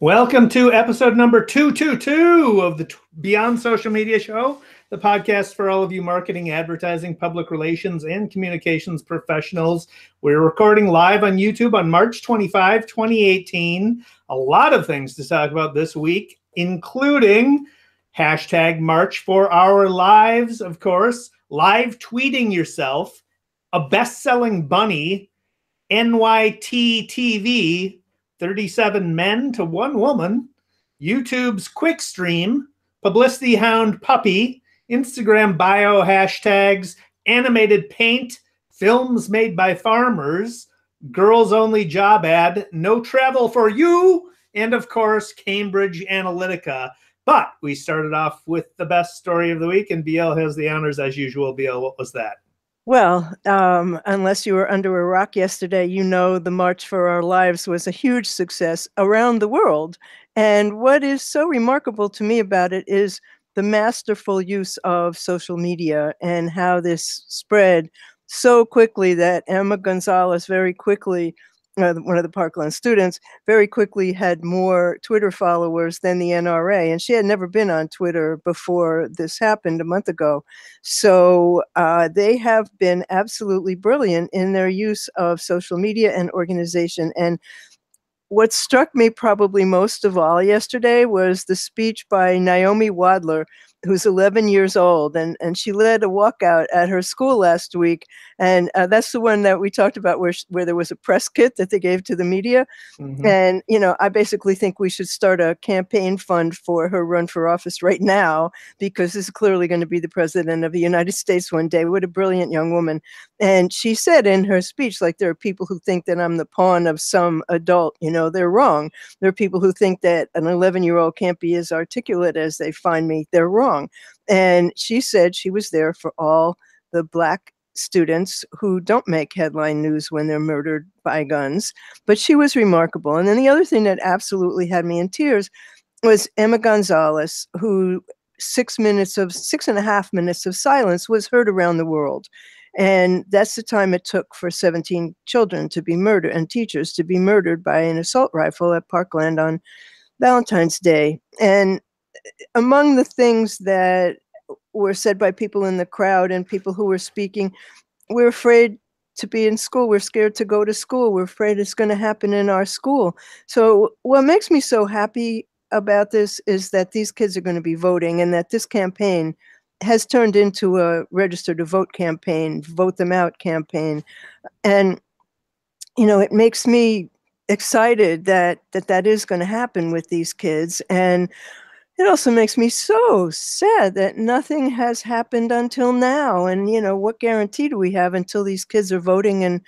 Welcome to episode number 222 of the Beyond Social Media Show, the podcast for all of you marketing, advertising, public relations, and communications professionals. We're recording live on YouTube on March 25, 2018. A lot of things to talk about this week, including hashtag March for Our Lives, of course, live tweeting yourself, a best-selling bunny, NYTimes, 37 men to 1 woman, YouTube's Quickstream, Publicity Hound Puppy, Instagram bio hashtags, animated paint, films made by farmers, girls only job ad, no travel for you, and of course, Cambridge Analytica. But we started off with the best story of the week, and BL has the honors as usual. BL, what was that? Well, unless you were under a rock yesterday, you know the March for Our Lives was a huge success around the world. And what is so remarkable to me about it is the masterful use of social media and how this spread so quickly that Emma Gonzalez very quickly, one of the Parkland students, very quickly had more Twitter followers than the NRA. And she had never been on Twitter before this happened a month ago. So they have been absolutely brilliant in their use of social media and organization. And what struck me probably most of all yesterday was the speech by Naomi Wadler, who's 11 years old, and she led a walkout at her school last week. And that's the one that we talked about where there was a press kit that they gave to the media. Mm-hmm. And, you know, I basically think we should start a campaign fund for her run for office right now, because this is clearly going to be the president of the United States one day. What a brilliant young woman. And she said in her speech, like, there are people who think that I'm the pawn of some adult. You know, they're wrong. There are people who think that an 11-year-old can't be as articulate as they find me. They're wrong. And she said she was there for all the Black students who don't make headline news when they're murdered by guns. But she was remarkable. And then the other thing that absolutely had me in tears was Emma Gonzalez, who 6.5 minutes of silence was heard around the world. And that's the time it took for 17 children to be murdered and teachers to be murdered by an assault rifle at Parkland on Valentine's Day. And among the things that were said by people in the crowd and people who were speaking, we're afraid to be in school. We're scared to go to school. We're afraid it's going to happen in our school. So what makes me so happy about this is that these kids are going to be voting, and that this campaign has turned into a register to vote campaign, vote them out campaign. And, you know, it makes me excited that is going to happen with these kids. And it also makes me so sad that nothing has happened until now. And, you know, what guarantee do we have until these kids are voting and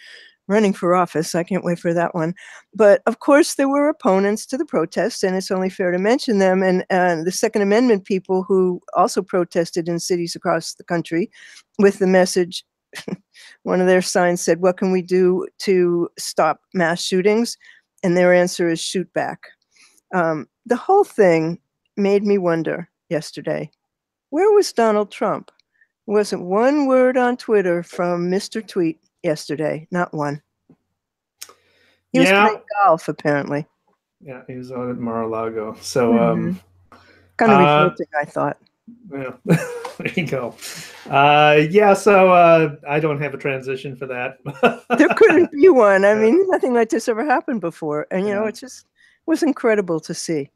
running for office? I can't wait for that one. But of course, there were opponents to the protests, and it's only fair to mention them. And the Second Amendment people who also protested in cities across the country with the message, one of their signs said, "What can we do to stop mass shootings?" And their answer is shoot back. The whole thing made me wonder yesterday, where was Donald Trump? There wasn't one word on Twitter from Mr. Tweet yesterday, not one. He was playing golf, apparently. Yeah, he was out at Mar-a-Lago. So, kind of revolting, I thought. Yeah, there you go. So I don't have a transition for that. There couldn't be one. I mean, nothing like this ever happened before. And, you know, it just was incredible to see.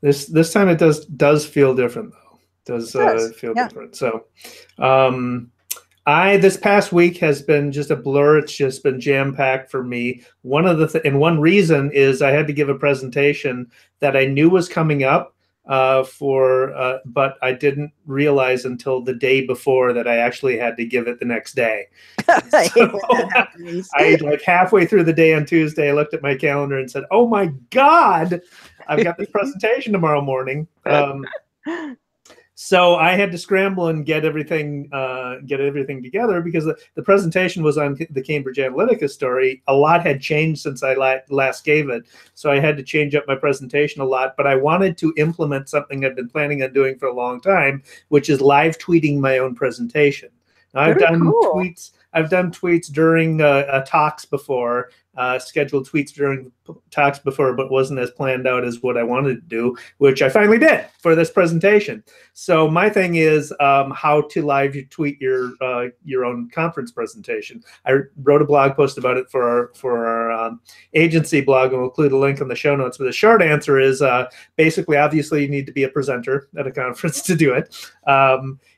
This time it does feel different, though. It does feel different. So this past week has been just a blur. It's just been jam-packed for me. One reason is I had to give a presentation that I knew was coming up but I didn't realize until the day before that I actually had to give it the next day. I like halfway through the day on Tuesday, I looked at my calendar and said, "Oh my God, I've got this presentation tomorrow morning." So I had to scramble and get everything together, because the presentation was on the Cambridge Analytica story. A lot had changed since I last gave it, so I had to change up my presentation a lot. But I wanted to implement something I've been planning on doing for a long time, which is live tweeting my own presentation. Now, I've done tweets. I've done tweets during talks before, scheduled tweets during talks before, but wasn't as planned out as what I wanted to do, which I finally did for this presentation. So my thing is how to live tweet your own conference presentation. I wrote a blog post about it for our agency blog, and we'll include a link in the show notes. But the short answer is basically, obviously, you need to be a presenter at a conference to do it.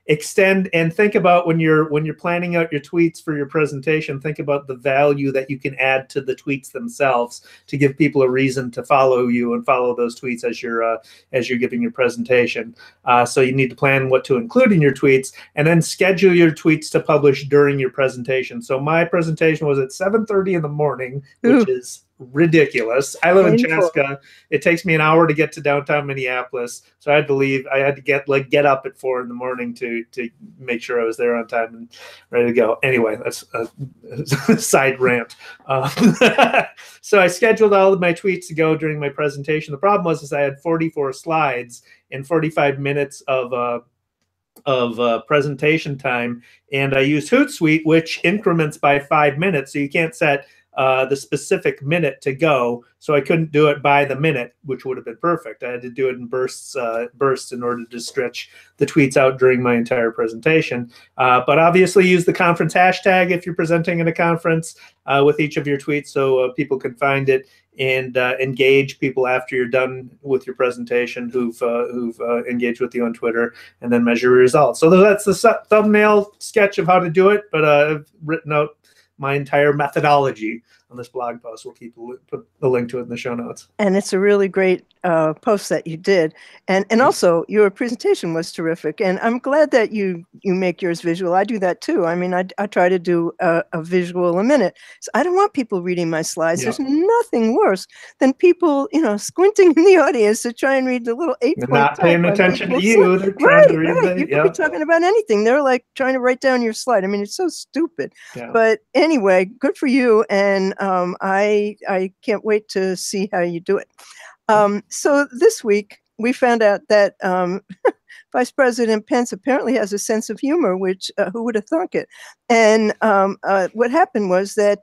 Extend and think about when you're planning out your tweets for your presentation, think about the value that you can add to the tweets themselves to give people a reason to follow you and follow those tweets as you're giving your presentation. So you need to plan what to include in your tweets, and then schedule your tweets to publish during your presentation. So my presentation was at 7:30 in the morning, which is ridiculous. I live in Chaska. It takes me an hour to get to downtown Minneapolis, so I had to leave. I had to get up at 4 in the morning to make sure I was there on time and ready to go. Anyway, that's a side rant. So I scheduled all of my tweets to go during my presentation. The problem was I had 44 slides and 45 minutes of presentation time, and I used Hootsuite, which increments by 5 minutes, so you can't set the specific minute to go. So I couldn't do it by the minute, which would have been perfect. I had to do it in bursts in order to stretch the tweets out during my entire presentation. But obviously use the conference hashtag if you're presenting at a conference with each of your tweets, so people can find it and engage people after you're done with your presentation who've engaged with you on Twitter, and then measure results. So that's the thumbnail sketch of how to do it, but I've written out my entire methodology on this blog post. We'll put the link to it in the show notes. And it's a really great post that you did. And also your presentation was terrific. And I'm glad that you make yours visual. I do that too. I mean, I try to do a visual a minute. So I don't want people reading my slides. Yeah. There's nothing worse than people, squinting in the audience to try and read the little 8-point not paying attention to you. They're trying to read You could be talking about anything. They're like trying to write down your slide. I mean, it's so stupid. Yeah. But anyway, good for you. And I can't wait to see how you do it. So this week we found out that Vice President Pence apparently has a sense of humor, which who would have thunk it? And what happened was that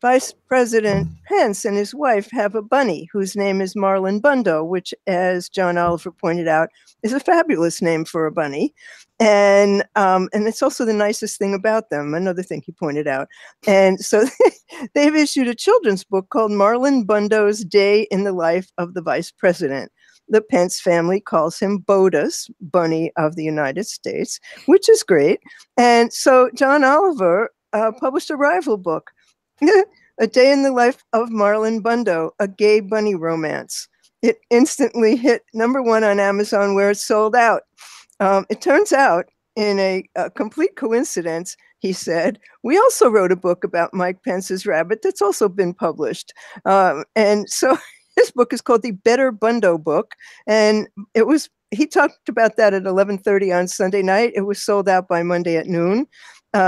Vice President Pence and his wife have a bunny whose name is Marlon Bundo, which, as John Oliver pointed out, is a fabulous name for a bunny. And it's also the nicest thing about them, another thing he pointed out. And so they've issued a children's book called Marlon Bundo's Day in the Life of the Vice President. The Pence family calls him Bodas, Bunny of the United States, which is great. And so John Oliver published a rival book, A Day in the Life of Marlon Bundo, a gay bunny romance. It instantly hit #1 on Amazon, where it sold out. It turns out, in a complete coincidence, he said, we also wrote a book about Mike Pence's rabbit that's also been published. And so his book is called The Better Bundo Book. And he talked about that at 11:30 on Sunday night. It was sold out by Monday at noon.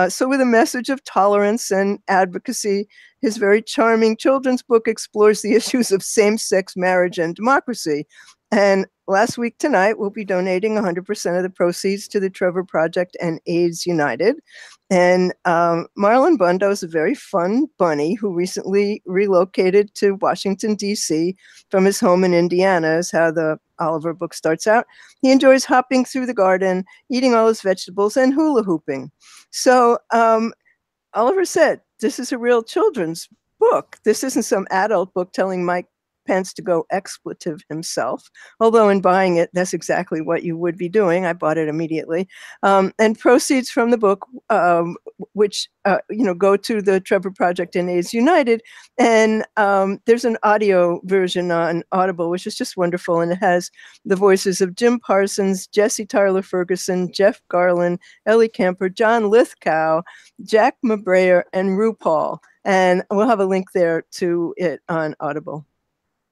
So with a message of tolerance and advocacy, his very charming children's book explores the issues of same-sex marriage and democracy. And last week tonight, we'll be donating 100% of the proceeds to the Trevor Project and AIDS United. And Marlon Bundo is a very fun bunny who recently relocated to Washington, D.C. from his home in Indiana, is how the Oliver book starts out. He enjoys hopping through the garden, eating all his vegetables, and hula hooping. So Oliver said, this is a real children's book. This isn't some adult book telling Mike Pence to go expletive himself, although in buying it, that's exactly what you would be doing. I bought it immediately. And proceeds from the book, which go to the Trevor Project and AIDS United. And there's an audio version on Audible, which is just wonderful. And it has the voices of Jim Parsons, Jesse Tyler Ferguson, Jeff Garlin, Ellie Kemper, John Lithgow, Jack Mabrayer, and RuPaul. And we'll have a link there to it on Audible.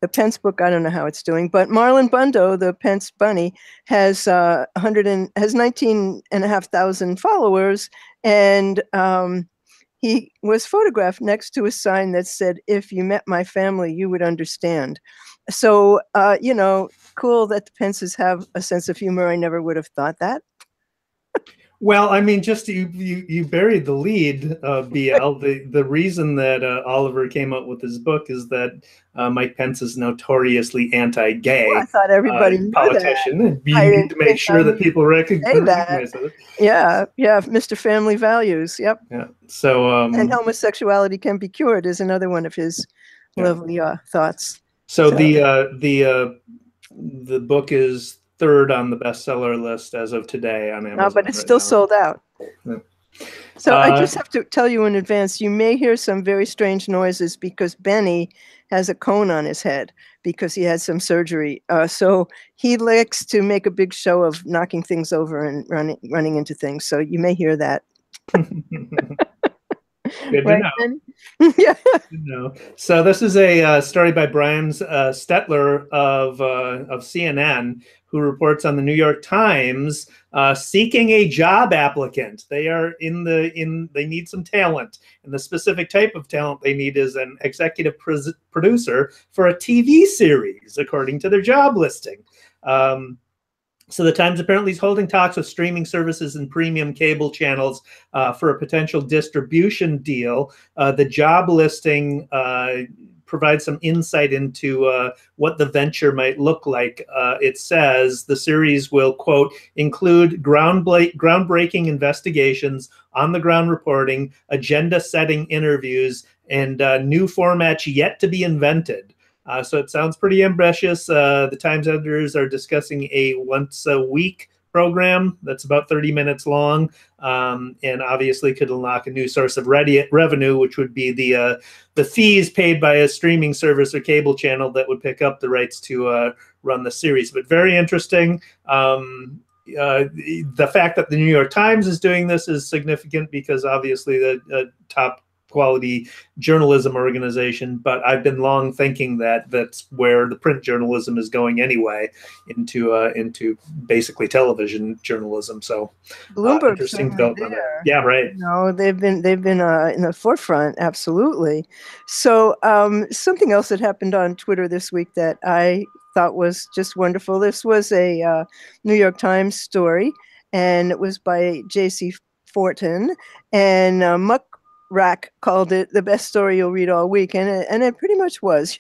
The Pence book, I don't know how it's doing, but Marlon Bundo, the Pence bunny, has 19,500 followers, and he was photographed next to a sign that said, "If you met my family, you would understand." So, cool that the Pences have a sense of humor. I never would have thought that. Well, I mean, just you buried the lead, BL. The reason that Oliver came up with his book is that Mike Pence is notoriously Well, I anti thought everybody knew that. politician. I You need didn't to make think sure I that needed people to say that. recognize it. Yeah, yeah, Mr. Family Values. Yep. Yeah. So And homosexuality can be cured is another one of his lovely thoughts. So the book is third on the bestseller list as of today on Amazon. But it's still sold out. Yeah. So I just have to tell you in advance, you may hear some very strange noises because Benny has a cone on his head because he had some surgery. So he likes to make a big show of knocking things over and running into things. So you may hear that. Good right, to know. Yeah. No. So this is a story by Brian Stetler of CNN, who reports on the New York Times seeking a job applicant. They are they need some talent, and the specific type of talent they need is an executive producer for a TV series, according to their job listing. So the Times apparently is holding talks with streaming services and premium cable channels for a potential distribution deal. The job listing provides some insight into what the venture might look like. It says the series will, quote, include groundbreaking investigations, on-the-ground reporting, agenda-setting interviews, and new formats yet to be invented. So it sounds pretty ambitious. The Times editors are discussing a once-a-week program that's about 30 minutes long, and obviously could unlock a new source of revenue, which would be the fees paid by a streaming service or cable channel that would pick up the rights to run the series. But very interesting. The fact that the New York Times is doing this is significant because obviously the top quality journalism organization, but I've been long thinking that that's where the print journalism is going anyway, into basically television journalism. So Bloomberg interesting development there. Yeah, right. No, they've been in the forefront, absolutely. So something else that happened on Twitter this week that I thought was just wonderful. This was a New York Times story, and it was by J.C. Fortin, and Muck Rack called it the best story you'll read all week, and it pretty much was.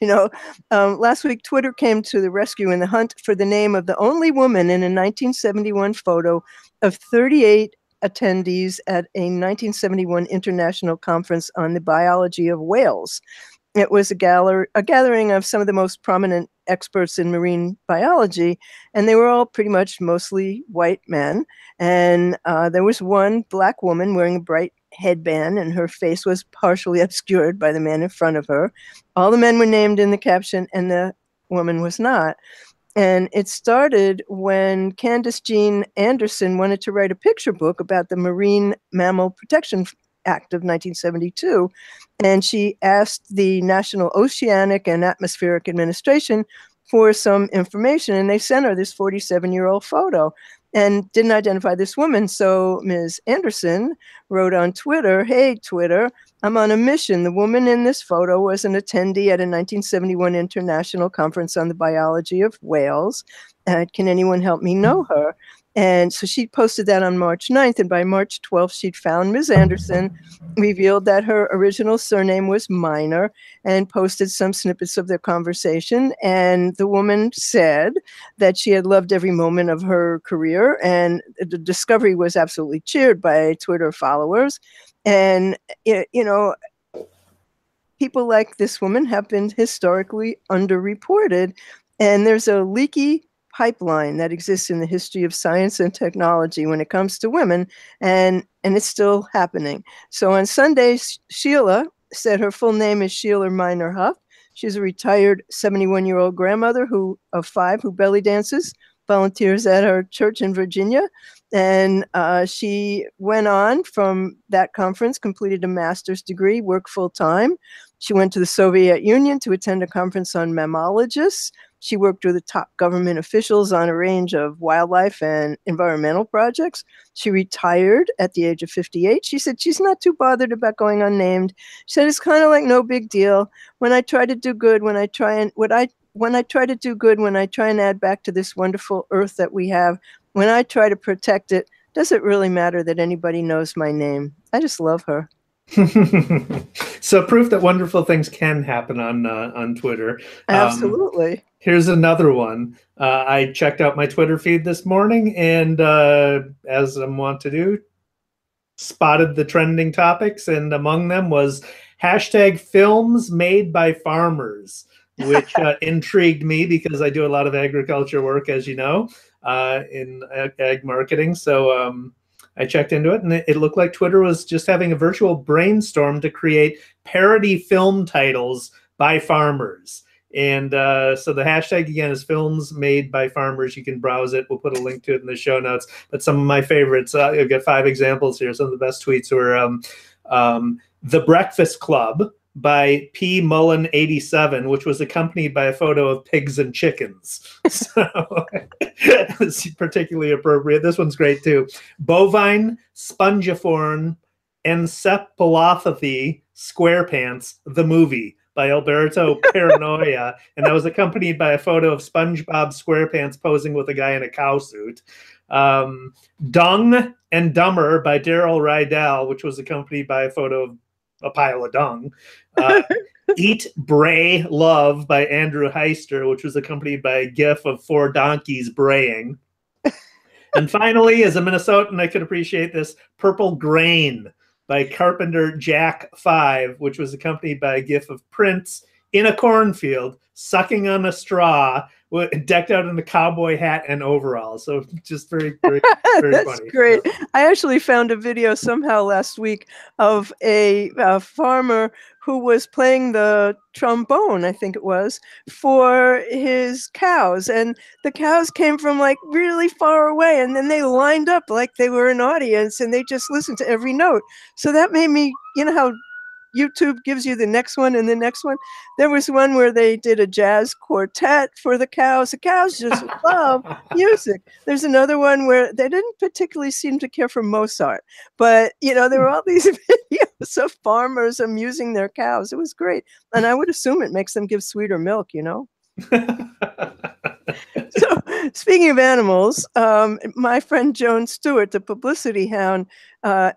Last week Twitter came to the rescue in the hunt for the name of the only woman in a 1971 photo of 38 attendees at a 1971 international conference on the biology of whales. It was a gathering of some of the most prominent experts in marine biology, and they were all pretty much mostly white men. And there was one black woman wearing a bright headband, and her face was partially obscured by the man in front of her. All the men were named in the caption, and the woman was not. And it started when Candace Jean Anderson wanted to write a picture book about the Marine Mammal Protection Act of 1972. And she asked the National Oceanic and Atmospheric Administration for some information. And they sent her this 47-year-old photo and didn't identify this woman. So Ms. Anderson wrote on Twitter, "Hey, Twitter, I'm on a mission. The woman in this photo was an attendee at a 1971 international conference on the biology of whales. Can anyone help me know her?" And so she posted that on March 9th, and by March 12th, she'd found Ms. Anderson, revealed that her original surname was Minor, and posted some snippets of their conversation. And the woman said that she had loved every moment of her career, and the discovery was absolutely cheered by Twitter followers. And, people like this woman have been historically underreported, and there's a leaky pipeline that exists in the history of science and technology when it comes to women, and it's still happening. So on Sunday, Sheila said her full name is Sheila Minor Huff. She's a retired 71-year-old grandmother of 5 who belly dances, volunteers at her church in Virginia. And she went on from that conference, completed a master's degree, worked full-time. She went to the Soviet Union to attend a conference on mammalogists. She worked with the top government officials on a range of wildlife and environmental projects. She retired at the age of 58. She said she's not too bothered about going unnamed. She said it's kind of like no big deal. When I try to do good, when I try and add back to this wonderful earth that we have, when I try to protect it, does it really matter that anybody knows my name? I just love her. So proof that wonderful things can happen on Twitter. Absolutely. Here's another one. I checked out my Twitter feed this morning, and as I'm wont to do, spotted the trending topics, and among them was hashtag films made by farmers, which intrigued me because I do a lot of agriculture work, as you know, in ag marketing. So I checked into it, and it looked like Twitter was just having a virtual brainstorm to create parody film titles by farmers. And so the hashtag again is films made by farmers. You can browse it. We'll put a link to it in the show notes. But some of my favorites, I've got 5 examples here. Some of the best tweets were The Breakfast Club by P. Mullen 87, which was accompanied by a photo of pigs and chickens. So it's particularly appropriate. This one's great too. Bovine Spongiform Encephalopathy Squarepants, the movie, by Alberto Paranoia, and that was accompanied by a photo of SpongeBob SquarePants posing with a guy in a cow suit. Dung and Dumber by Daryl Rydell, which was accompanied by a photo of a pile of dung. Eat, Bray, Love by Andrew Heister, which was accompanied by a gif of 4 donkeys braying. And finally, as a Minnesotan, I could appreciate this, Purple Grain by Carpenter Jack 5, which was accompanied by a gif of Prince in a cornfield sucking on a straw, decked out in a cowboy hat and overalls. So just very, very, very That's funny. great. I actually found a video somehow last week of a farmer who was playing the trombone, I think it was, for his cows. And the cows came from like really far away, and then they lined up like they were an audience, and they just listened to every note. So that made me, you know how YouTube gives you the next one and the next one? There was one where they did a jazz quartet for the cows. The cows just love music. There's another one where they didn't particularly seem to care for Mozart, but you know, there were all these videos of farmers amusing their cows. It was great. And I would assume it makes them give sweeter milk, you know? So, speaking of animals, my friend Joan Stewart, the publicity hound,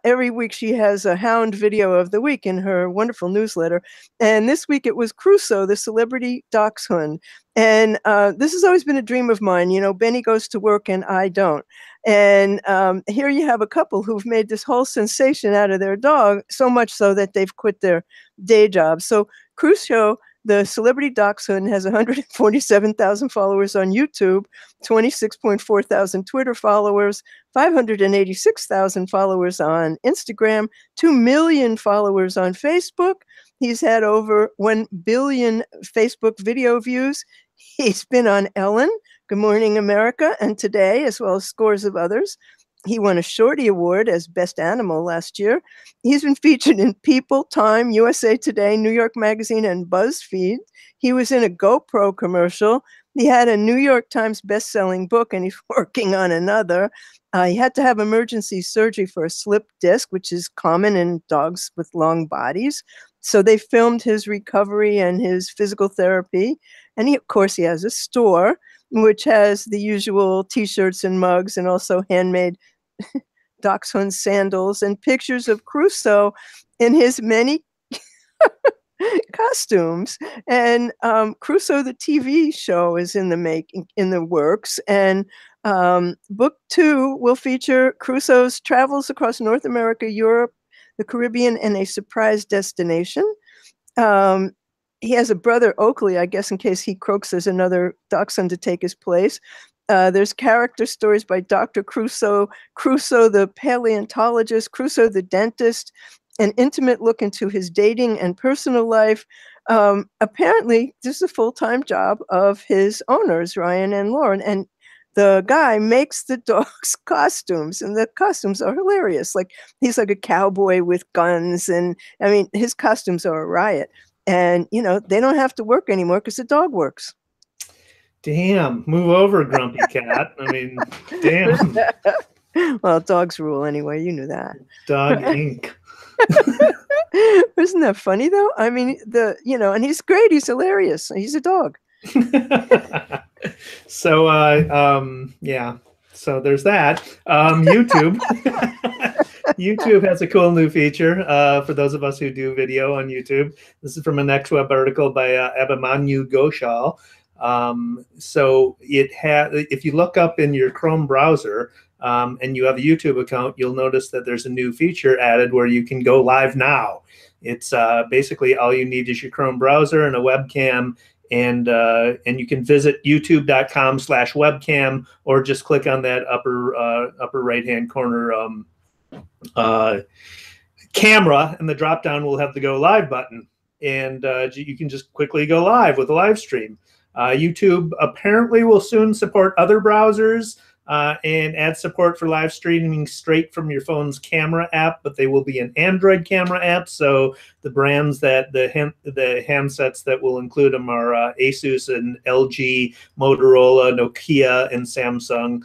every week she has a hound video of the week in her wonderful newsletter. And this week it was Crusoe, the celebrity dachshund. And this has always been a dream of mine. You know, Benny goes to work and I don't. And here you have a couple who've made this whole sensation out of their dog, so much so that they've quit their day job. So Crusoe, the celebrity dachshund, has 147,000 followers on YouTube, 26.4 thousand Twitter followers, 586,000 followers on Instagram, 2 million followers on Facebook. He's had over 1 billion Facebook video views. He's been on Ellen, Good Morning America, and Today, as well as scores of others. He won a Shorty Award as Best Animal last year. He's been featured in People, Time, USA Today, New York Magazine, and BuzzFeed. He was in a GoPro commercial. He had a New York Times best-selling book, and he's working on another. He had to have emergency surgery for a slip disc, which is common in dogs with long bodies. So they filmed his recovery and his physical therapy. And he, of course, he has a store, which has the usual T-shirts and mugs, and also handmade dachshund sandals and pictures of Crusoe in his many costumes. And Crusoe the TV show is in the works. And book 2 will feature Crusoe's travels across North America, Europe, the Caribbean, and a surprise destination. He has a brother, Oakley, I guess, in case he croaks, there's another dachshund to take his place. There's character stories by Dr. Crusoe, Crusoe the paleontologist, Crusoe the dentist, an intimate look into his dating and personal life. Apparently, this is a full-time job of his owners, Ryan and Lauren, and the guy makes the dog's costumes, and the costumes are hilarious. Like, he's like a cowboy with guns, and I mean, his costumes are a riot. And, you know, they don't have to work anymore because the dog works. Damn, move over, grumpy cat. I mean, damn. Well, dogs rule anyway. You knew that. Dog Inc. Isn't that funny, though? I mean, and he's great. He's hilarious. He's a dog. So, yeah. So there's that. YouTube. YouTube has a cool new feature for those of us who do video on YouTube. This is from a Next Web article by Abhimanyu Ghoshal. So if you look up in your Chrome browser and you have a YouTube account, you'll notice that there's a new feature added where you can go live now. It's basically all you need is your Chrome browser and a webcam, and you can visit youtube.com/webcam, or just click on that upper right-hand corner camera, and the drop down will have the go live button, and you can just quickly go live with a live stream. YouTube apparently will soon support other browsers and add support for live streaming straight from your phone's camera app, but they will be an Android camera app. So the brands that the handsets that will include them are Asus and LG, Motorola, Nokia, and Samsung.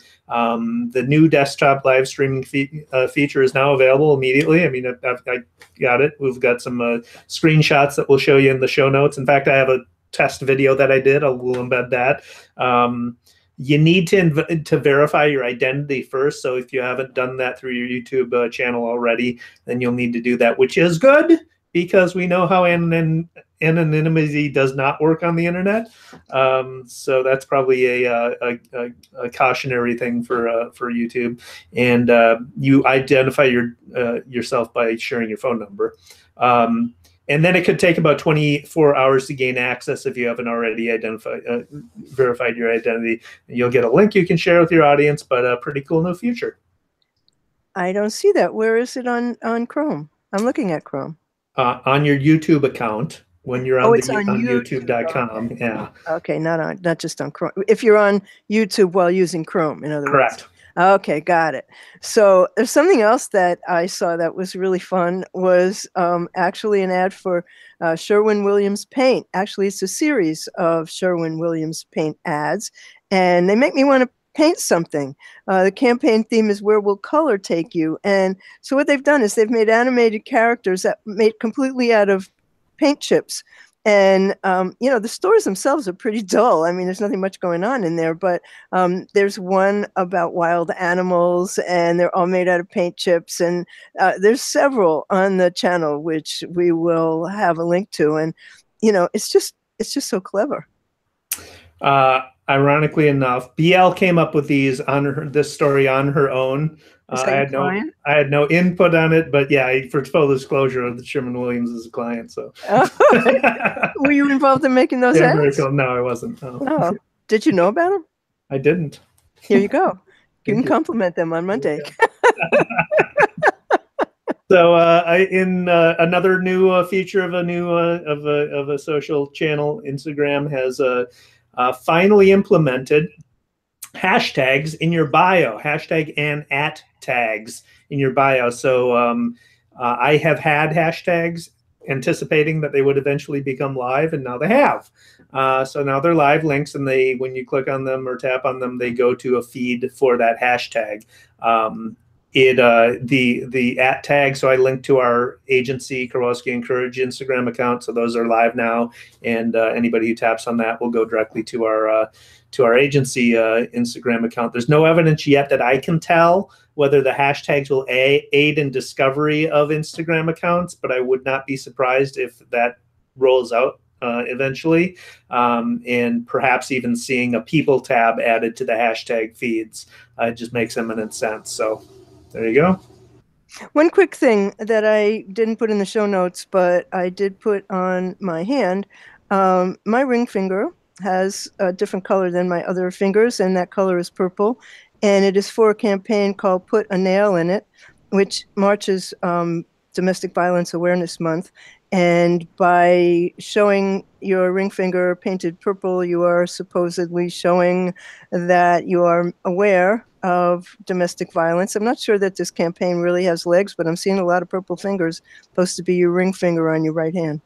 The new desktop live streaming feature is now available immediately. I mean, I got it. We've got some screenshots that we'll show you in the show notes. In fact, I have a test video that I did. We'll embed that. You need to verify your identity first. So if you haven't done that through your YouTube channel already, then you'll need to do that, which is good because we know how anonymity does not work on the internet. So that's probably a cautionary thing for YouTube. And you identify yourself by sharing your phone number. And then it could take about 24 hours to gain access if you haven't already verified your identity. You'll get a link you can share with your audience, but a pretty cool new feature. I don't see that. Where is it on Chrome? I'm looking at Chrome. On your YouTube account when you're on, it's on YouTube.com. Okay. Yeah. Okay, not just on Chrome. If you're on YouTube while using Chrome, in other words. Correct. Okay, got it. So there's something else that I saw that was really fun, was actually an ad for Sherwin-Williams paint. Actually, it's a series of Sherwin-Williams paint ads, and they make me want to paint something. The campaign theme is "Where Will Color Take You?" And so what they've done is they've made animated characters that made completely out of paint chips. And, the stories themselves are pretty dull. I mean, there's nothing much going on in there, but there's one about wild animals, and they're all made out of paint chips. And there's several on the channel, which we will have a link to. And, it's just so clever. Ironically enough, BL came up with this story on her own. I had no input on it, but yeah, for full disclosure, the Sherwin-Williams is a client. So, were you involved in making those ads? No, I wasn't. No. Oh, did you know about them? I didn't. Here you go. You can compliment them on Monday. So, in another new feature of a social channel, Instagram has finally implemented hashtags in your bio, hashtag and @ tags in your bio. So I have had hashtags anticipating that they would eventually become live, and now they have. So now they're live links, and when you click on them or tap on them, they go to a feed for that hashtag. The @ tag, so I linked to our agency, Kowalski and Courage Instagram account, so those are live now, and anybody who taps on that will go directly to our agency Instagram account. There's no evidence yet that I can tell whether the hashtags will aid in discovery of Instagram accounts, but I would not be surprised if that rolls out eventually, and perhaps even seeing a people tab added to the hashtag feeds. It just makes eminent sense. So there you go. One quick thing that I didn't put in the show notes, but I did put on my hand. My ring finger has a different color than my other fingers, and that color is purple. And it is for a campaign called Put a Nail in It, which marches Domestic Violence Awareness Month. And by showing your ring finger painted purple, you are supposedly showing that you are aware of domestic violence. I'm not sure that this campaign really has legs, but I'm seeing a lot of purple fingers supposed to be your ring finger on your right hand.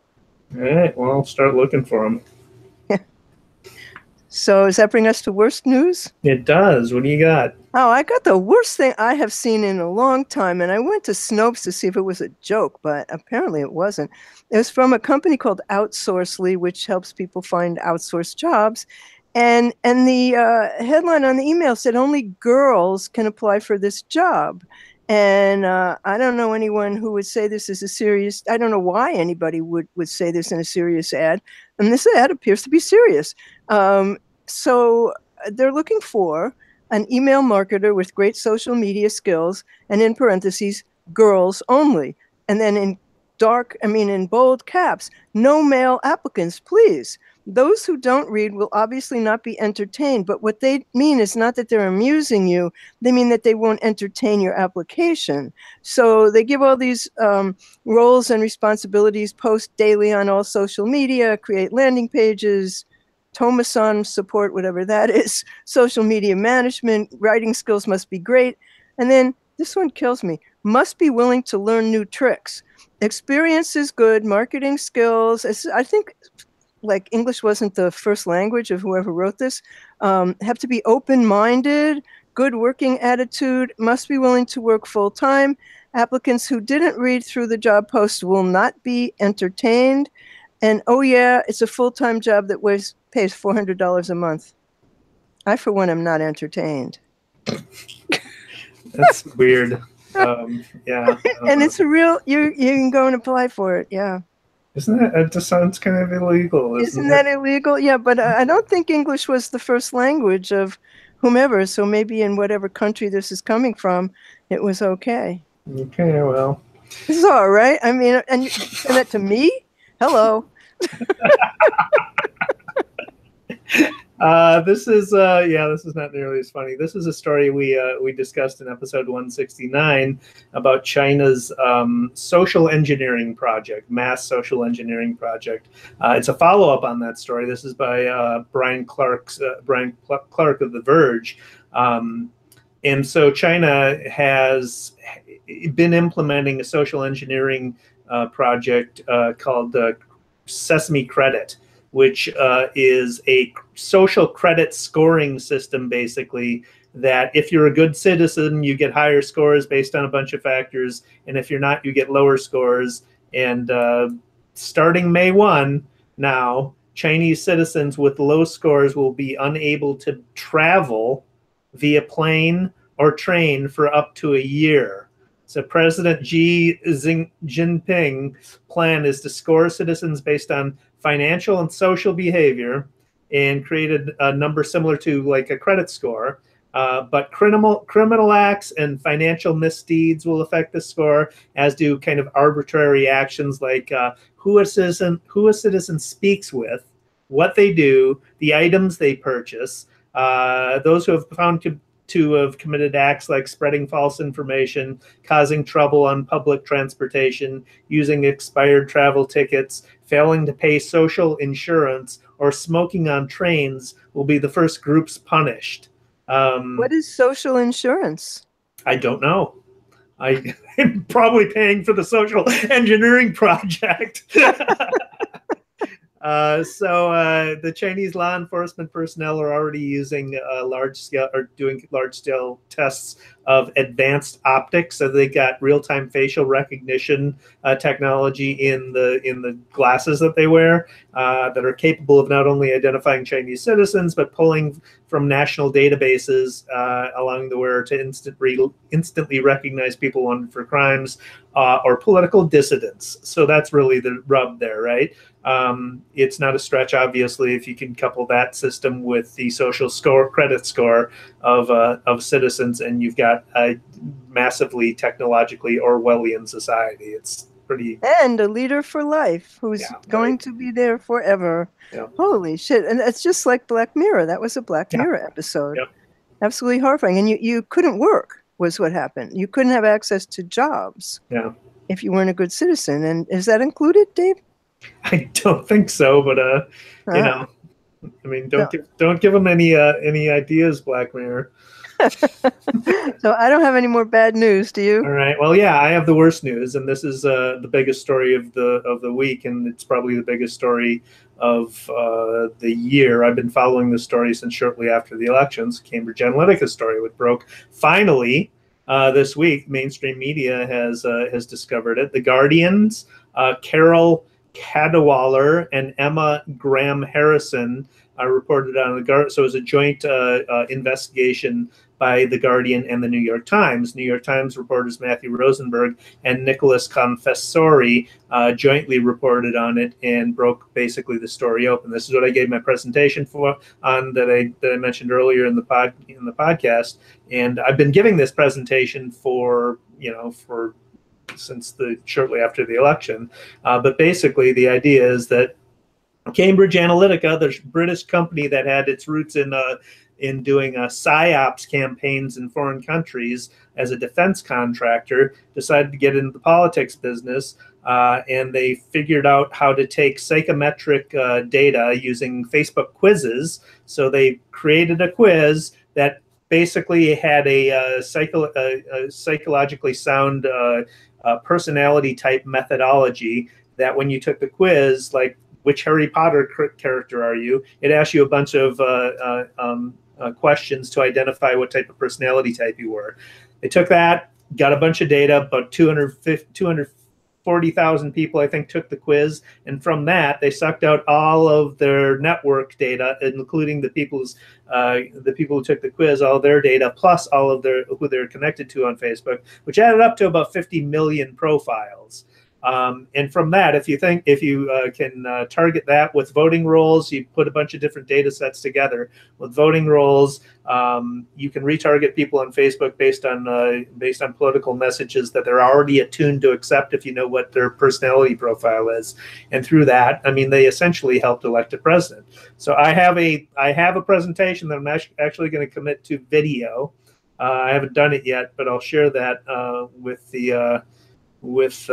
All right, well, I'll start looking for them. So does that bring us to worst news? It does. What do you got? Oh, I got the worst thing I have seen in a long time, and I went to Snopes to see if it was a joke, but apparently it wasn't. It was from a company called Outsourcely, which helps people find outsourced jobs. And the headline on the email said only girls can apply for this job. And I don't know anyone who would say this is a serious, I don't know why anybody would say this in a serious ad. And this ad appears to be serious. So they're looking for an email marketer with great social media skills, and in parentheses, girls only. And then in bold caps, no male applicants, please. Those who don't read will obviously not be entertained, but what they mean is not that they're amusing you, they mean that they won't entertain your application. So they give all these roles and responsibilities, post daily on all social media, create landing pages, Tomason support, whatever that is, social media management, writing skills must be great. And then this one kills me, must be willing to learn new tricks. Experience is good, marketing skills, I think like English wasn't the first language of whoever wrote this, have to be open-minded, good working attitude, must be willing to work full-time. Applicants who didn't read through the job post will not be entertained. And oh yeah, it's a full-time job that pays $400 a month. I, for one, am not entertained. That's weird. Yeah. And it's a real, you can go and apply for it, yeah. Isn't that, it just sounds kind of illegal, Isn't that illegal? Yeah, but I don't think English was the first language of whomever, so maybe in whatever country this is coming from, it was okay. Okay, well. This is all right. I mean, and you send that to me? Hello. This is not nearly as funny. This is a story we discussed in episode 169 about China's social engineering project, mass social engineering project. It's a follow-up on that story. This is by Brian Clark of The Verge. And so China has been implementing a social engineering project called Sesame Credit, which is a social credit scoring system, basically, that if you're a good citizen, you get higher scores based on a bunch of factors, and if you're not, you get lower scores. And starting May 1 now, Chinese citizens with low scores will be unable to travel via plane or train for up to a year. So President Xi Jinping's plan is to score citizens based on financial and social behavior, and created a number similar to like a credit score. But criminal acts and financial misdeeds will affect the score, as do kind of arbitrary actions like who a citizen speaks with, what they do, the items they purchase. Those who have found to have committed acts like spreading false information, causing trouble on public transportation, using expired travel tickets, failing to pay social insurance, or smoking on trains will be the first groups punished. What is social insurance? I don't know. I'm probably paying for the social engineering project. So the Chinese law enforcement personnel are already using doing large scale tests of advanced optics. So they got real-time facial recognition technology in the glasses that they wear that are capable of not only identifying Chinese citizens, but pulling from national databases allowing the wearer to instantly recognize people wanted for crimes or political dissidents. So that's really the rub there, right? It's not a stretch, obviously, if you can couple that system with the social credit score of citizens, and you've got a massively technologically Orwellian society. It's pretty. And a leader for life who's going to be there forever. Yeah. Holy shit. And it's just like Black Mirror. That was a Black Mirror episode. Yep. Absolutely horrifying. And you couldn't work, was what happened. You couldn't have access to jobs if you weren't a good citizen. And is that included, Dave? I don't think so, but you know, I mean, don't give them any ideas, Black Mirror. So I don't have any more bad news. Do you? All right. Well, yeah, I have the worst news, and this is the biggest story of the week, and it's probably the biggest story of the year. I've been following this story since shortly after the elections. Cambridge Analytica story, which broke finally this week. Mainstream media has discovered it. The Guardian's Carol Cadwallader and Emma Graham Harrison reported on the Guardian. So it was a joint investigation by The Guardian and the New York Times. New York Times reporters Matthew Rosenberg and Nicholas Confessori jointly reported on it and broke basically the story open. This is what I gave my presentation for on that I mentioned earlier in the podcast. And I've been giving this presentation for since shortly after the election. But basically, the idea is that Cambridge Analytica, the British company that had its roots in doing PSYOPs campaigns in foreign countries as a defense contractor, decided to get into the politics business, and they figured out how to take psychometric data using Facebook quizzes. So they created a quiz that basically had a psychologically sound personality type methodology that when you took the quiz, like which Harry Potter character are you, it asked you a bunch of questions to identify what type of personality type you were. They took that, got a bunch of data, about 240,000 people, I think, took the quiz. And from that, they sucked out all of their network data, including the people who took the quiz, all their data, plus all of who they're connected to on Facebook, which added up to about 50 million profiles. And from that, if you can target that with voting rolls, you put a bunch of different data sets together. With voting rolls, you can retarget people on Facebook based on political messages that they're already attuned to accept if you know what their personality profile is. And through that, I mean, they essentially helped elect a president. So I have a presentation that I'm actually going to commit to video. I haven't done it yet, but I'll share that with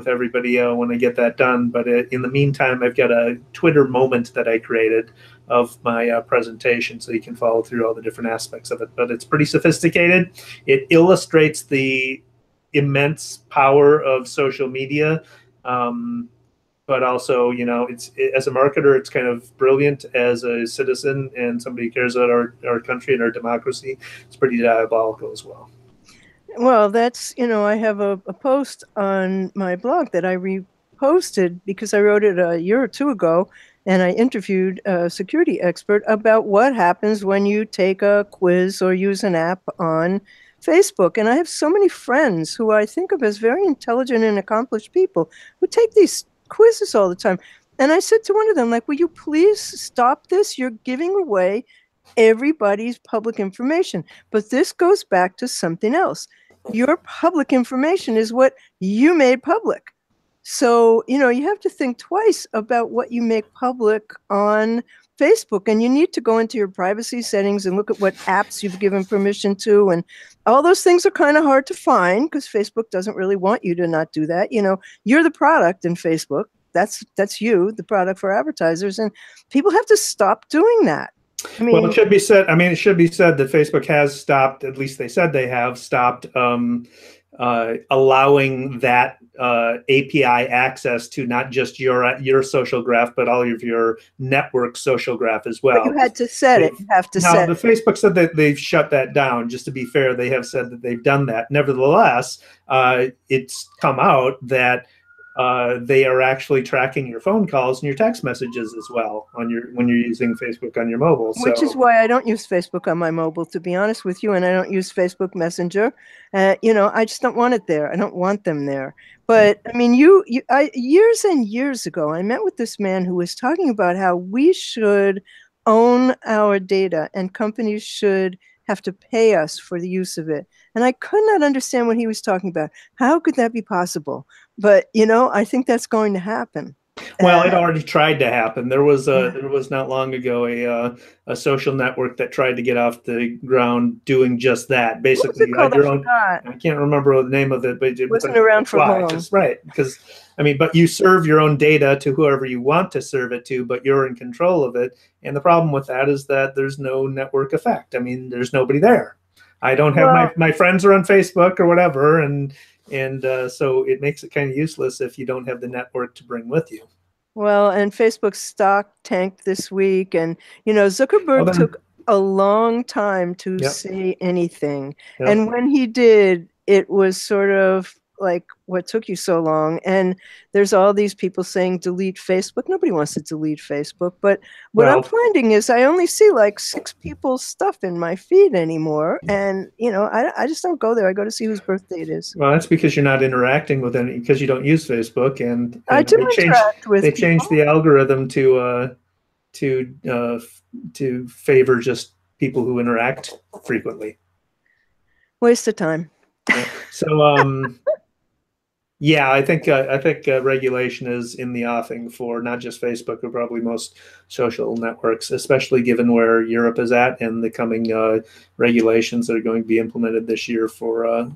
everybody when I get that done. But in the meantime, I've got a Twitter moment that I created of my presentation, so you can follow through all the different aspects of it. But it's pretty sophisticated. It illustrates the immense power of social media. But also, as a marketer, it's kind of brilliant. As a citizen and somebody who cares about our country and our democracy, it's pretty diabolical as well. Well, that's, I have a post on my blog that I reposted because I wrote it a year or two ago, and I interviewed a security expert about what happens when you take a quiz or use an app on Facebook. And I have so many friends who I think of as very intelligent and accomplished people who take these quizzes all the time. And I said to one of them, like, will you please stop this? You're giving away everybody's public information. But this goes back to something else. Your public information is what you made public. So, you have to think twice about what you make public on Facebook, and you need to go into your privacy settings and look at what apps you've given permission to. And all those things are kind of hard to find because Facebook doesn't really want you to not do that. You're the product in Facebook. That's you, the product for advertisers. And people have to stop doing that. Well, it should be said. It should be said that Facebook has stopped. At least they said they have stopped allowing that API access to not just your social graph, but all of your network social graph as well. But you had to set it. You have to set it. Facebook said that they've shut that down. Just to be fair, they have said that they've done that. Nevertheless, it's come out that they are actually tracking your phone calls and your text messages as well when you're using Facebook on your mobile. Which is why I don't use Facebook on my mobile, to be honest with you, and I don't use Facebook Messenger. I just don't want it there. I don't want them there. But years and years ago, I met with this man who was talking about how we should own our data and companies should have to pay us for the use of it. And I could not understand what he was talking about. How could that be possible? But, I think that's going to happen. Well, it already tried to happen. There was not long ago a social network that tried to get off the ground doing just that. Basically, you had your own. I can't remember the name of it, but it wasn't around for long. Right, because but you serve your own data to whoever you want to serve it to, but you're in control of it. And the problem with that is that there's no network effect. There's nobody there. I don't have my friends are on Facebook or whatever, and so it makes it kind of useless if you don't have the network to bring with you. Well, and Facebook's stock tanked this week, and Zuckerberg took a long time to say anything, and when he did, it was sort of like, what took you so long? And there's all these people saying delete Facebook. Nobody wants to delete Facebook. But what I'm finding is I only see like 6 people's stuff in my feed anymore. And, I just don't go there. I go to see whose birthday it is. Well, that's because you're not interacting with any, because you don't use Facebook, and I do interact with they changed the algorithm to favor just people who interact frequently. Waste of time. So, yeah, I think regulation is in the offing for not just Facebook, but probably most social networks, especially given where Europe is at and the coming regulations that are going to be implemented this year for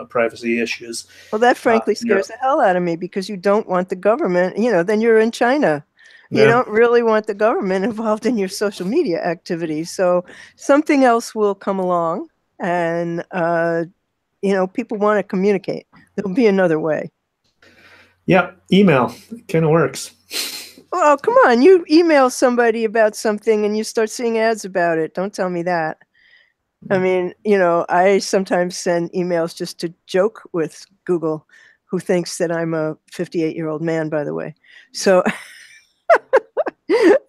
privacy issues. Well, that frankly scares the hell out of me, because you don't want the government, then you're in China. You don't really want the government involved in your social media activities. So something else will come along, and people want to communicate. There'll be another way. Yeah, email kind of works. Well, come on. You email somebody about something and you start seeing ads about it. Don't tell me that. I mean, I sometimes send emails just to joke with Google, who thinks that I'm a 58-year-old man, by the way. So,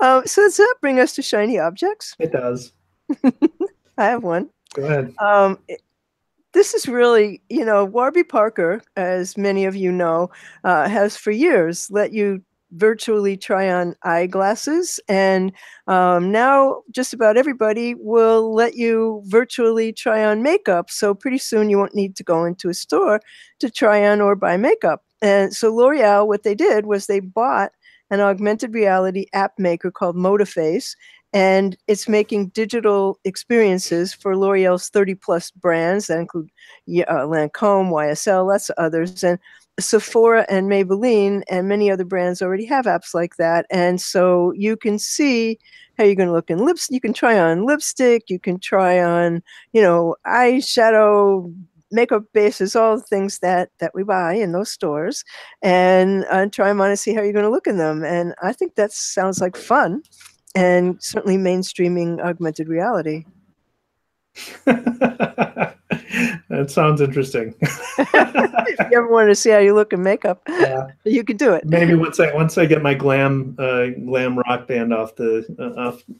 so does that bring us to shiny objects? It does. I have one. Go ahead. This is really, Warby Parker, as many of you know, has for years let you virtually try on eyeglasses. And now just about everybody will let you virtually try on makeup. So pretty soon you won't need to go into a store to try on or buy makeup. And so L'Oreal, what they did was they bought an augmented reality app maker called Motiface, and it's making digital experiences for L'Oreal's 30-plus brands that include Lancome, YSL, lots of others. And Sephora and Maybelline and many other brands already have apps like that. And so you can see how you're going to look in lips. You can try on lipstick. You can try on, eyeshadow, makeup bases, all the things that we buy in those stores, and try them on and see how you're going to look in them. And I think that sounds like fun, and certainly mainstreaming augmented reality. That sounds interesting. If you ever wanted to see how you look in makeup, you can do it. Maybe once I get my glam rock band off ready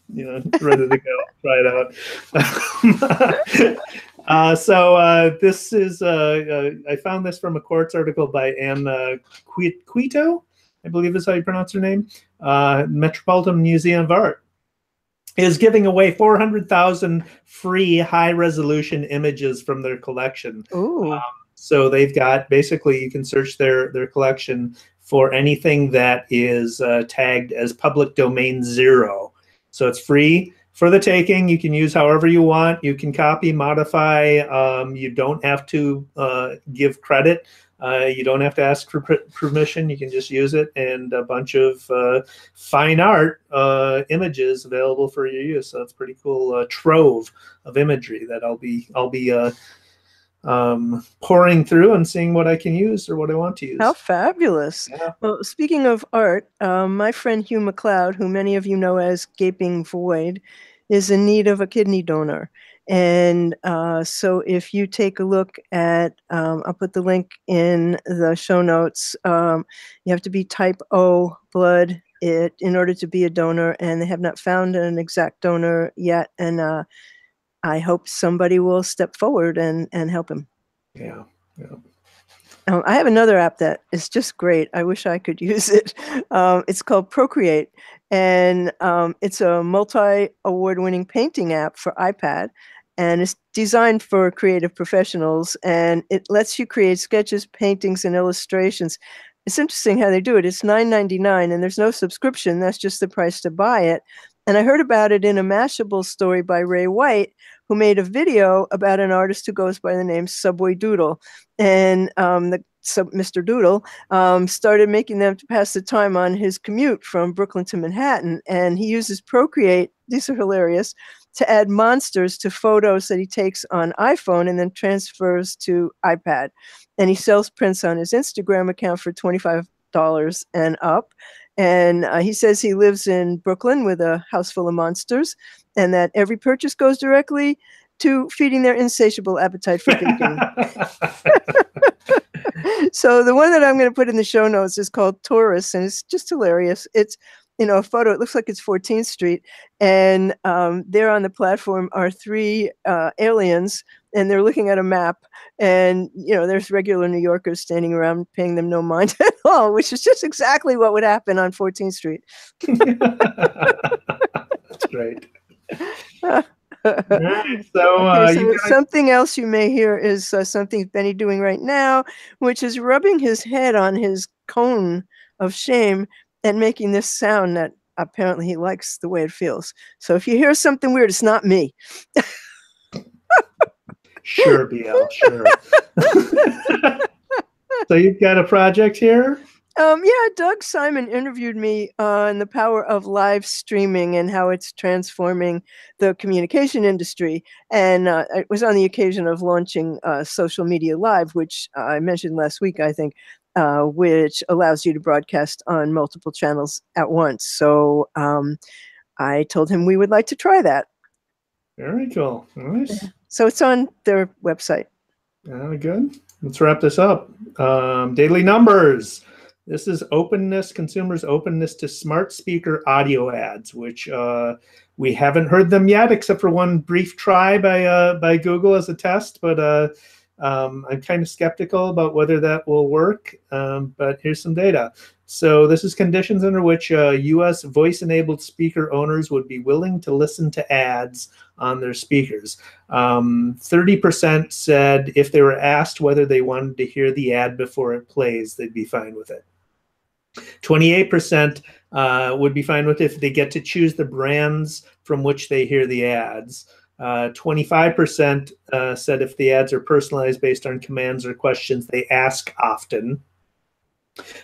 to go, try it out. So this is I found this from a Quartz article by Anne Quito, I believe is how you pronounce her name. Metropolitan Museum of Art is giving away 400,000 free high-resolution images from their collection. So they've got, basically, you can search their collection for anything that is tagged as public domain 0. So it's free for the taking. You can use however you want. You can copy, modify. You don't have to give credit. You don't have to ask for permission. You can just use it, and a bunch of fine art images available for your use. So it's pretty cool trove of imagery that I'll be pouring through and seeing what I can use or what I want to use. How fabulous. Yeah. Well, speaking of art, my friend Hugh McLeod, who many of you know as Gaping Void, is in need of a kidney donor. And so if you take a look at, I'll put the link in the show notes, you have to be type O blood in order to be a donor, and they have not found an exact donor yet. And I hope somebody will step forward and help him. Yeah. I have another app that is just great. I wish I could use it. It's called Procreate, and it's a multi-award-winning painting app for iPad, and it's designed for creative professionals, and it lets you create sketches, paintings, and illustrations. It's interesting how they do it. It's $9.99, and there's no subscription. That's just the price to buy it. And I heard about it in a Mashable story by Ray White, who made a video about an artist who goes by the name Subway Doodle. And Mr. Doodle started making them to pass the time on his commute from Brooklyn to Manhattan. And he uses Procreate, these are hilarious, to add monsters to photos that he takes on iPhone and then transfers to iPad. And he sells prints on his Instagram account for $25 and up. And he says he lives in Brooklyn with a house full of monsters, and that every purchase goes directly to feeding their insatiable appetite for baking. So the one that I'm going to put in the show notes is called Taurus, and it's just hilarious. It's, a photo. It looks like it's 14th Street, and there on the platform are three aliens, and they're looking at a map, and there's regular New Yorkers standing around paying them no mind at all, which is just exactly what would happen on 14th Street. That's great. Right, so something else you may hear is something Benny doing right now, which is rubbing his head on his cone of shame and making this sound that apparently he likes the way it feels. So if you hear something weird, it's not me. Sure, BL, sure. So you've got a project here? Yeah, Doug Simon interviewed me on the power of live streaming and how it's transforming the communication industry. And it was on the occasion of launching Social Media Live, which I mentioned last week, I think, which allows you to broadcast on multiple channels at once. So I told him we would like to try that. Very cool. Nice. So it's on their website. Good. Let's wrap this up. Daily numbers. This is consumers' openness to smart speaker audio ads, which we haven't heard them yet, except for one brief try by Google as a test. But I'm kind of skeptical about whether that will work. But here's some data. So this is conditions under which U.S. voice-enabled speaker owners would be willing to listen to ads on their speakers. 30% said if they were asked whether they wanted to hear the ad before it plays, they'd be fine with it. 28% would be fine with it if they get to choose the brands from which they hear the ads. 25% said if the ads are personalized based on commands or questions they ask often.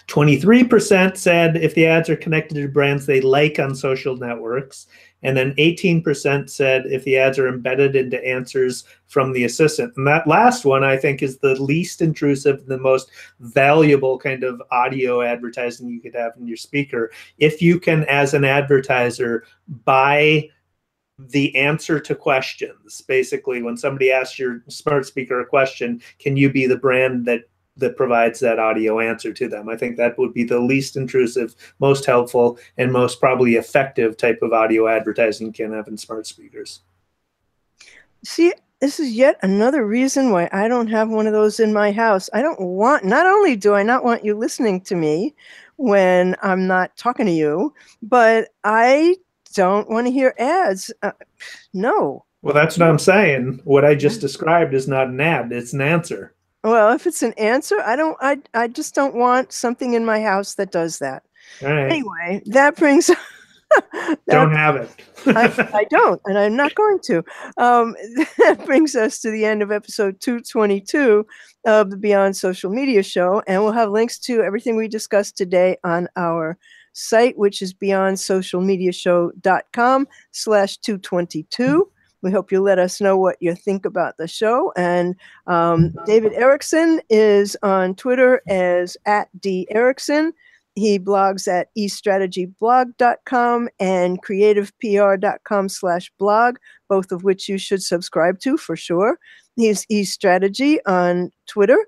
23% said if the ads are connected to brands they like on social networks. And then 18% said if the ads are embedded into answers from the assistant. And that last one, I think, is the least intrusive, the most valuable kind of audio advertising you could have in your speaker. If you can, as an advertiser, buy the answer to questions. Basically, when somebody asks your smart speaker a question, can you be the brand that provides that audio answer to them? I think that would be the least intrusive, most helpful, and most probably effective type of audio advertising you can have in smart speakers. See, this is yet another reason why I don't have one of those in my house. Not only do I not want you listening to me when I'm not talking to you, but I don't want to hear ads. No. Well, that's what I'm saying. What I just described is not an ad, it's an answer. Well, if it's an answer, I just don't want something in my house that does that. All right. Anyway, that brings don't have it. I don't, and I'm not going to. That brings us to the end of episode 222 of the Beyond Social Media Show, and we'll have links to everything we discussed today on our site, which is beyondsocialmediashow.com/222. We hope you let us know what you think about the show. And David Erickson is on Twitter as @DErickson. He blogs at estrategyblog.com and creativepr.com/blog, both of which you should subscribe to for sure. He's eStrategy on Twitter.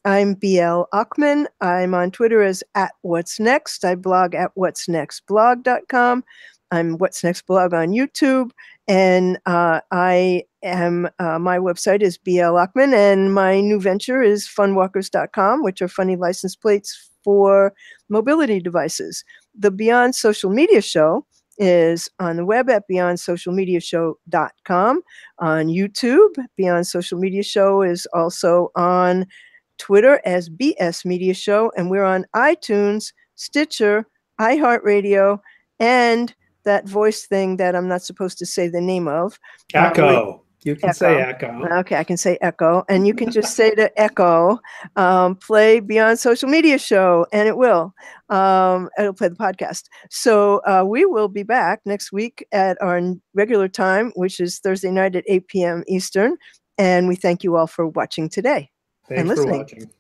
I'm BL Ochman. I'm on Twitter as @What'sNext. I blog at what'snextblog.com. I'm What's Next Blog on YouTube, and I am my website is BL Ochman, and my new venture is funwalkers.com, which are funny license plates for mobility devices. The Beyond Social Media Show is on the web at beyondsocialmediashow.com. On YouTube, Beyond Social Media Show is also on Twitter as BS Media Show, and we're on iTunes, Stitcher, iHeartRadio, and that voice thing that I'm not supposed to say the name of. Echo. You can say Echo. Okay, I can say Echo. And you can just say to Echo, play Beyond Social Media Show, and it will. It'll play the podcast. So we will be back next week at our regular time, which is Thursday night at 8 p.m. Eastern. And we thank you all for watching today. Thanks for watching.